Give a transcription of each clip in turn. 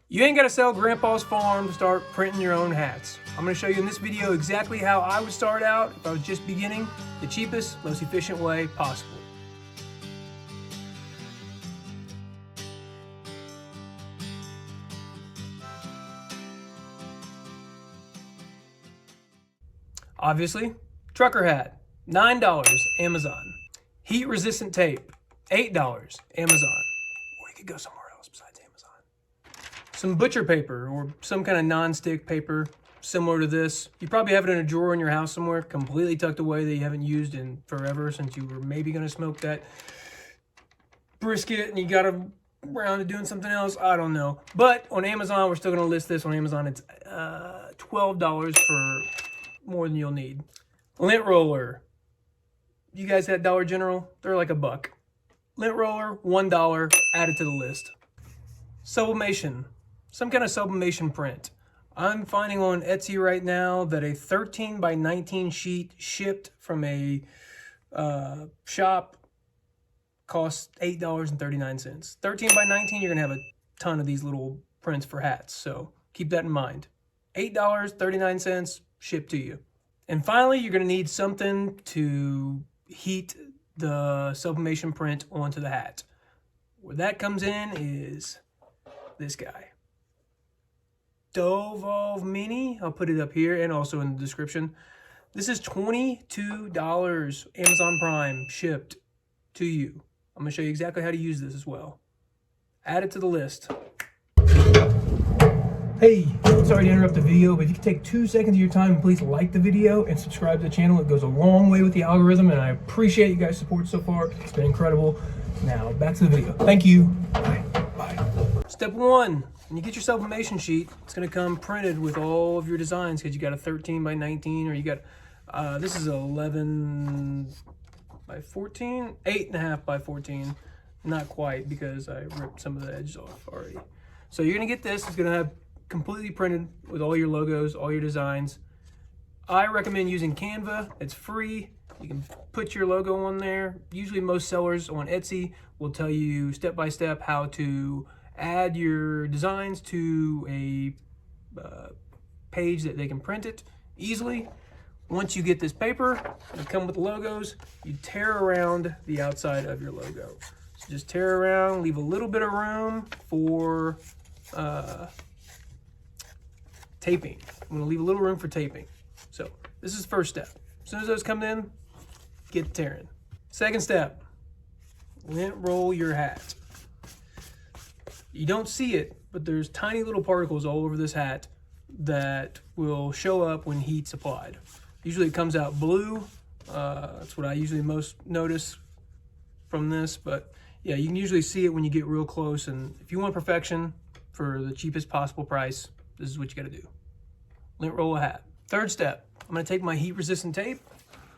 You ain't gotta sell Grandpa's farm to start printing your own hats. I'm gonna show you in this video exactly how I would start out if I was just beginning, the cheapest, most efficient way possible. Obviously, trucker hat, $9, Amazon. Heat resistant tape, $8, Amazon. Or you could go somewhere else besides Amazon. Some butcher paper or some kind of non-stick paper similar to this. You probably have it in a drawer in your house somewhere, completely tucked away that you haven't used in forever since you were maybe gonna smoke that brisket and you got around to doing something else. I don't know. But on Amazon, we're still gonna list this on Amazon. It's $12 for more than you'll need. Lint roller. You guys at Dollar General? They're like $1. Lint roller, $1, added to the list. Sublimation. Some kind of sublimation print. I'm finding on Etsy right now that a 13 by 19 sheet shipped from a shop costs $8.39. 13 by 19, you're gonna have a ton of these little prints for hats, so keep that in mind. $8.39 shipped to you. And finally, you're gonna need something to heat the sublimation print onto the hat. Where that comes in is this guy. Dovolve Mini, I'll put it up here and also in the description. This is $22, Amazon Prime, shipped to you. I'm gonna show you exactly how to use this as well. Add it to the list. Hey, sorry to interrupt the video, but if you could take 2 seconds of your time and please like the video and subscribe to the channel. It goes a long way with the algorithm and I appreciate you guys' support so far. It's been incredible. Now, back to the video. Thank you. Bye. Bye. Step 1, when you get your sublimation sheet, it's gonna come printed with all of your designs because you got a 13 by 19 or you got, this is 11 by 14, 8.5 by 14. Not quite because I ripped some of the edges off already. So you're gonna get this, it's gonna have completely printed with all your logos, all your designs. I recommend using Canva. It's free. You can put your logo on there. Usually most sellers on Etsy will tell you step by step how to add your designs to a page that they can print it easily. Once you get this paper, you come with the logos, you tear around the outside of your logo. So just tear around, leave a little bit of room for taping. I'm gonna leave a little room for taping. So this is the first step. As soon as those come in, get tearing. Second step, lint roll your hat. You don't see it, but there's tiny little particles all over this hat that will show up when heat's applied. Usually it comes out blue. That's what I usually most notice from this, but yeah, you can usually see it when you get real close. And if you want perfection for the cheapest possible price, this is what you gotta do. Lint roll a hat. Third step, I'm gonna take my heat resistant tape.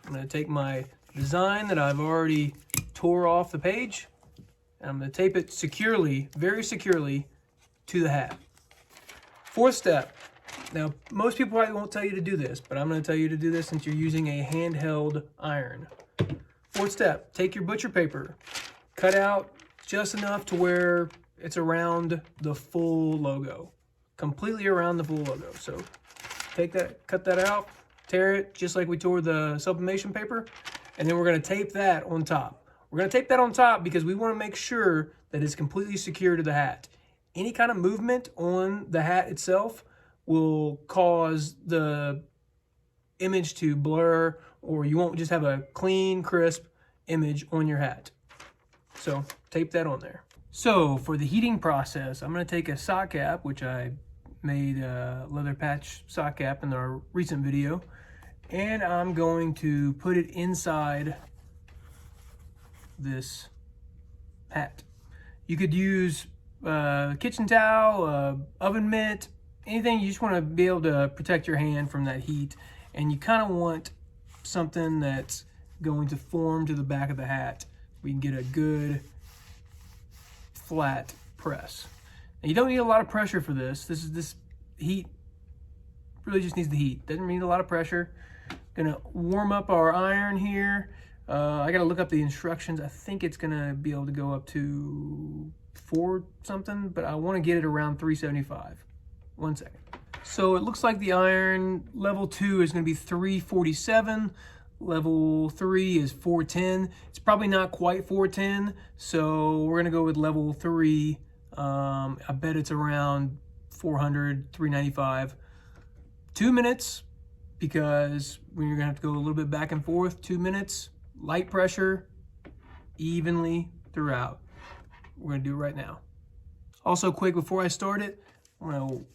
I'm gonna take my design that I've already tore off the page, and I'm gonna tape it securely, very securely, to the hat. Fourth step, now most people probably won't tell you to do this, but I'm gonna tell you to do this since you're using a handheld iron. Fourth step, take your butcher paper, cut out just enough to where it's around the full logo, completely around the full logo. So take that, cut that out, tear it just like we tore the sublimation paper, and then we're gonna tape that on top. We're gonna tape that on top because we wanna make sure that it's completely secure to the hat. Any kind of movement on the hat itself will cause the image to blur, or you won't just have a clean, crisp image on your hat. So tape that on there. So for the heating process, I'm gonna take a sock cap, which I made a leather patch sock cap in our recent video, and I'm going to put it inside this hat. You could use kitchen towel, oven mitt, anything. You just want to be able to protect your hand from that heat, and you kind of want something that's going to form to the back of the hat. We can get a good flat press. And you don't need a lot of pressure for this. This heat really just needs the heat. Doesn't need a lot of pressure. Gonna warm up our iron here. I gotta look up the instructions. I think it's gonna be able to go up to 4 something, but I want to get it around 375. 1 second. So it looks like the iron level 2 is going to be 347. Level 3 is 410. It's probably not quite 410, so we're going to go with level 3. I bet it's around 400, 395. 2 minutes, because when you're going to have to go a little bit back and forth, 2 minutes, light pressure, evenly throughout. We're going to do it right now. Also, quick, before I start it, I'm going to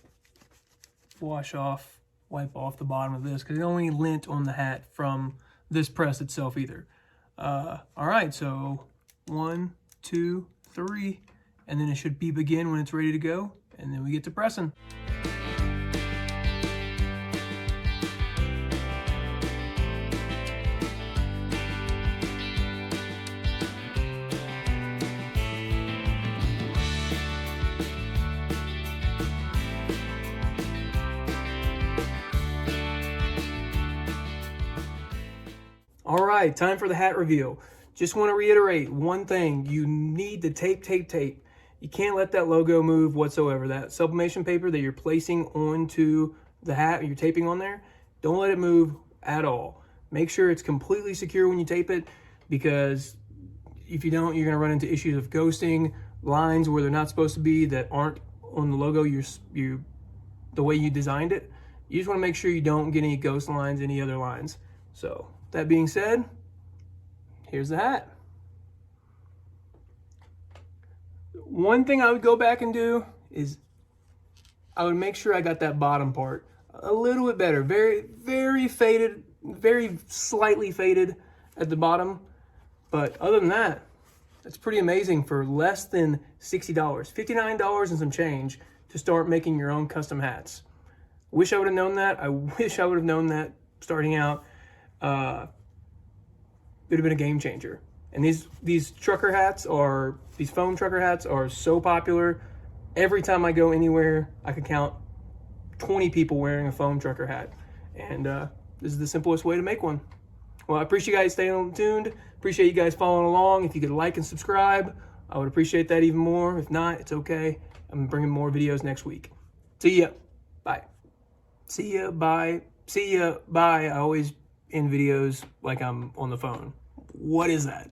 wipe off the bottom of this, because there's only lint on the hat from this press itself either. All right, so 1, 2, 3, and then it should beep again when it's ready to go, and then we get to pressing. All right, time for the hat reveal. Just want to reiterate one thing. You need to tape. You can't let that logo move whatsoever. That sublimation paper that you're placing onto the hat, you're taping on there, don't let it move at all. Make sure it's completely secure when you tape it, because if you don't, you're going to run into issues of ghosting, lines where they're not supposed to be that aren't on the logo the way you designed it. You just want to make sure you don't get any ghost lines, any other lines. So that being said, here's the hat. One thing I would go back and do is I would make sure I got that bottom part a little bit better. Very, very faded, very slightly faded at the bottom. But other than that, that's pretty amazing for less than $60, $59 and some change to start making your own custom hats. Wish I would have known that. I wish I would have known that starting out. It would have been a game changer. And these trucker hats these foam trucker hats are so popular. Every time I go anywhere, I could count 20 people wearing a foam trucker hat. And this is the simplest way to make one. Well, I appreciate you guys staying tuned. Appreciate you guys following along. If you could like and subscribe, I would appreciate that even more. If not, it's okay. I'm bringing more videos next week. See ya. Bye. See ya. Bye. See ya. Bye. I always end videos like I'm on the phone. What is that?